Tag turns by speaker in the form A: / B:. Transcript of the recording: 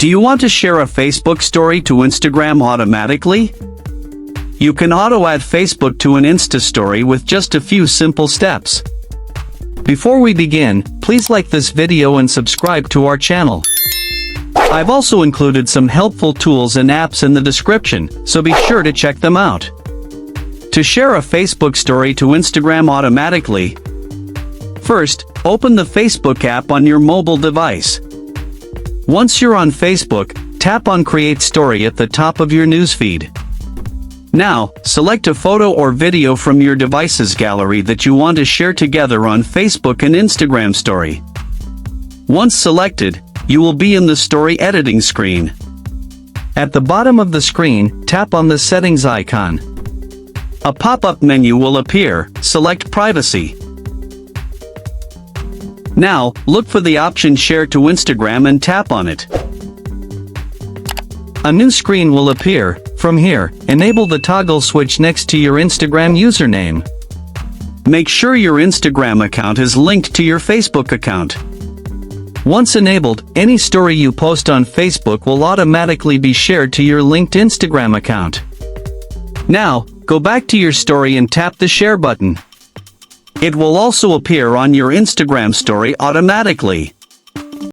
A: Do you want to share a Facebook story to Instagram automatically? You can auto-add Facebook to an Insta story with just a few simple steps. Before we begin, please like this video and subscribe to our channel. I've also included some helpful tools and apps in the description, so be sure to check them out. To share a Facebook story to Instagram automatically, first, open the Facebook app on your mobile device. Once you're on Facebook, tap on Create Story at the top of your newsfeed. Now, select a photo or video from your device's gallery that you want to share together on Facebook and Instagram Story. Once selected, you will be in the story editing screen. At the bottom of the screen, tap on the settings icon. A pop-up menu will appear. Select Privacy. Now, look for the option Share to Instagram and tap on it. A new screen will appear. From here, enable the toggle switch next to your Instagram username. Make sure your Instagram account is linked to your Facebook account. Once enabled, any story you post on Facebook will automatically be shared to your linked Instagram account. Now, go back to your story and tap the share button. It will also appear on your Instagram story automatically.